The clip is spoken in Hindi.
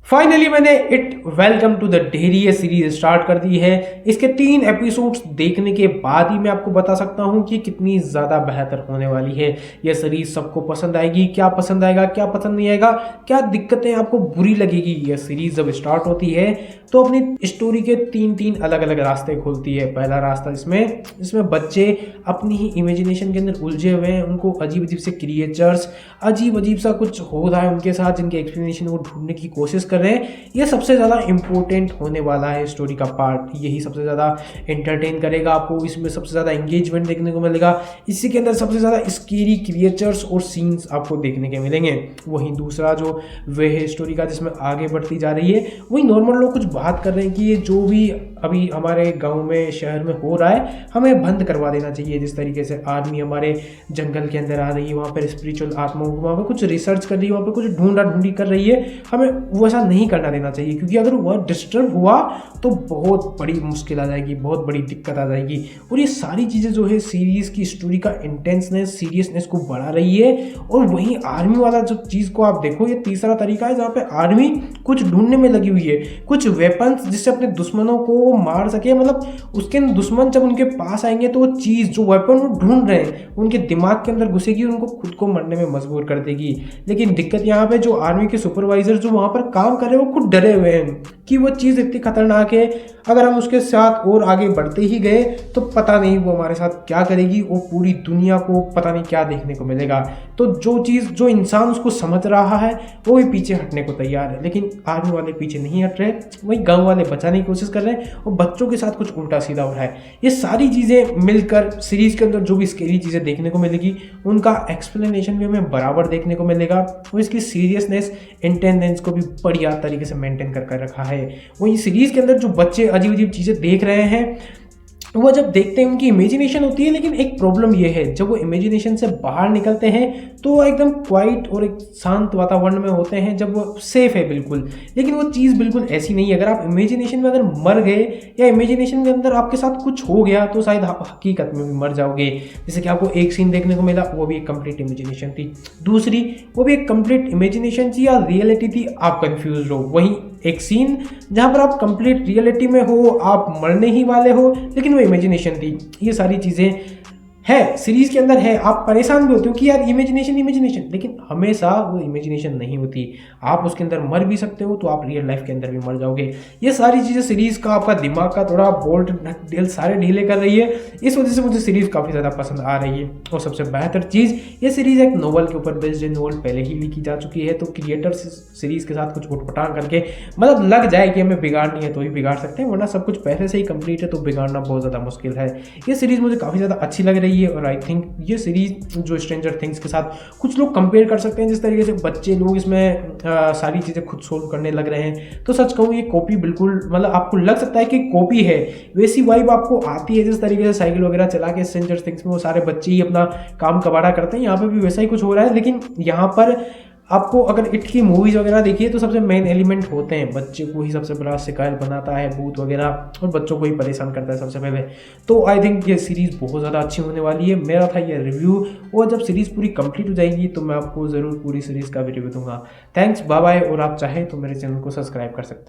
फाइनली मैंने it welcome to the diary ये सीरीज स्टार्ट कर दी है। इसके 3 एपिसोड्स देखने के बाद ही मैं आपको बता सकता हूँ कि कितनी ज़्यादा बेहतर होने वाली है ये सीरीज। सबको पसंद आएगी, क्या पसंद आएगा क्या पसंद नहीं आएगा, क्या दिक्कतें आपको बुरी लगेगी। ये सीरीज जब स्टार्ट होती है तो अपनी स्टोरी के तीन अलग अलग रास्ते खोलती है। पहला रास्ता इसमें बच्चे अपनी ही इमेजिनेशन के अंदर उलझे हुए हैं। उनको अजीब अजीब से क्रिएचर्स, अजीब सा कुछ हो रहा है उनके साथ, जिनके एक्सप्लेनेशन वो ढूंढने की कोशिश कर रहे हैं। ये सबसे ज़्यादा इंपॉर्टेंट होने वाला है स्टोरी का पार्ट। यही सबसे ज़्यादा एंटरटेन करेगा आपको, इसमें सबसे ज़्यादा एंगेजमेंट देखने को मिलेगा। इसी के अंदर सबसे ज़्यादा स्केरी क्रिएचर्स और सीन्स आपको देखने के मिलेंगे। वहीं दूसरा जो वे है स्टोरी का जिसमें आगे बढ़ती जा रही है, वही नॉर्मल लोग कुछ बात कर रहे हैं कि ये जो भी अभी हमारे गांव में शहर में हो रहा है हमें बंद करवा देना चाहिए। जिस तरीके से आर्मी हमारे जंगल के अंदर आ रही है, वहाँ पर स्पिरिचुअल आत्माओं को वहाँ पर कुछ रिसर्च कर रही है, वहाँ पर कुछ ढूंढी कर रही है, हमें वैसा नहीं करना देना चाहिए। क्योंकि अगर वह डिस्टर्ब हुआ तो बहुत बड़ी मुश्किल आ जाएगी, बहुत बड़ी दिक्कत आ जाएगी। और ये सारी चीज़ें जो है सीरीज़ की स्टोरी का इंटेंसनेस, सीरियसनेस को बढ़ा रही है। और वहीं आर्मी वाला जो चीज़ को आप देखो, ये तीसरा तरीका है जहाँ पे आर्मी कुछ ढूंढने में लगी हुई है, कुछ वेपन्स जिससे अपने दुश्मनों को मार सके। मतलब उसके दुश्मन जब उनके पास आएंगे तो वो चीज़ जो वेपन वो ढूंढ रहे हैं उनके दिमाग के अंदर घुसेगी, उनको खुद को मरने में मजबूर कर देगी। लेकिन दिक्कत यहाँ पे जो आर्मी के सुपरवाइजर जो वहाँ पर काम कर रहे हैं वो खुद डरे हुए हैं कि वो चीज़ इतनी खतरनाक है, अगर हम उसके साथ और आगे बढ़ते ही गए तो पता नहीं वो हमारे साथ क्या करेगी, वो पूरी दुनिया को पता नहीं क्या देखने को मिलेगा। तो जो इंसान उसको समझ रहा है वो भी पीछे हटने को तैयार है। लेकिन आर्मी वाले पीछे नहीं हट रहे, वही गाँव वाले बचाने की कोशिश कर रहे हैं और बच्चों के साथ कुछ उल्टा सीधा हो रहा है। ये सारी चीज़ें मिलकर सीरीज़ के अंदर जो भी स्केरी चीज़ें देखने को मिलेगी उनका एक्सप्लेनेशन भी हमें बराबर देखने को मिलेगा और इसकी सीरियसनेस, इंटेंडेंस को भी बढ़िया तरीके से मेंटेन कर रखा है। वही सीरीज़ के अंदर जो बच्चे अजीब अजीब चीज़ें देख रहे हैं वो जब देखते हैं उनकी इमेजिनेशन होती है। लेकिन एक प्रॉब्लम ये है, जब वो इमेजिनेशन से बाहर निकलते हैं तो वो एकदम क्वाइट और एक शांत वातावरण में होते हैं, जब वो सेफ है बिल्कुल। लेकिन वो चीज़ बिल्कुल ऐसी नहीं है। अगर आप इमेजिनेशन में अगर मर गए या इमेजिनेशन के अंदर आपके साथ कुछ हो गया तो शायद आप हकीकत में भी मर जाओगे। जैसे कि आपको एक सीन देखने को मिला, वो भी एक कंप्लीट इमेजिनेशन थी, दूसरी वो भी एक कंप्लीट इमेजिनेशन थी या रियलिटी थी, आप कंफ्यूज हो। वहीं एक सीन जहाँ पर आप कंप्लीट रियलिटी में हो, आप मरने ही वाले हो, लेकिन वो इमेजिनेशन थी। ये सारी चीज़ें है सीरीज के अंदर है। आप परेशान भी होते हो कि यार इमेजिनेशन, लेकिन हमेशा वो इमेजिनेशन नहीं होती। आप उसके अंदर मर भी सकते हो तो आप रियल लाइफ के अंदर भी मर जाओगे। ये सारी चीज़ें सीरीज का आपका दिमाग का थोड़ा बोल्ट नट सारे ढीले कर रही है। इस वजह से मुझे सीरीज काफ़ी ज़्यादा पसंद आ रही है। और सबसे बेहतर चीज़, ये सीरीज एक नोवेल के ऊपर बेस्ड है। नोवेल पहले ही लिखी जा चुकी है, तो क्रिएटर सीरीज के साथ कुछ उठपटांग करके मतलब लग जाए कि हमें बिगाड़नी है तो ही बिगाड़ सकते हैं, वरना सब कुछ पहले से ही कंप्लीट है तो बिगाड़ना बहुत ज़्यादा मुश्किल है। ये सीरीज मुझे काफ़ी ज़्यादा अच्छी लग रही है। और आई थिंक ये सीरीज जो स्ट्रेंजर थिंग्स के साथ कुछ लोग कंपेयर कर सकते हैं, जिस तरीके से बच्चे लोग इसमें सारी चीज़ें खुद सोल्व करने लग रहे हैं, तो सच कहूँ ये कॉपी बिल्कुल, मतलब आपको लग सकता है कि कॉपी है, वैसी वाइब आपको आती है जिस तरीके से साइकिल वगैरह चला के स्ट्रेंजर थिंग्स में वो सारे बच्चे ही अपना काम कबाड़ा करते हैं। यहाँ पे भी वैसा ही कुछ हो रहा है। लेकिन यहाँ पर आपको अगर इट की मूवीज़ वगैरह देखिए तो सबसे मेन एलिमेंट होते हैं, बच्चे को ही सबसे बड़ा शिकार बनाता है भूत वगैरह, और बच्चों को ही परेशान करता है सबसे पहले। तो आई थिंक ये सीरीज़ बहुत ज़्यादा अच्छी होने वाली है। मेरा था ये रिव्यू, और जब सीरीज़ पूरी कंप्लीट हो जाएगी तो मैं आपको ज़रूर पूरी सीरीज़ का भी रिव्यू दूंगा। Thanks, bye bye. और आप चाहें तो मेरे चैनल को सब्सक्राइब कर सकते हैं।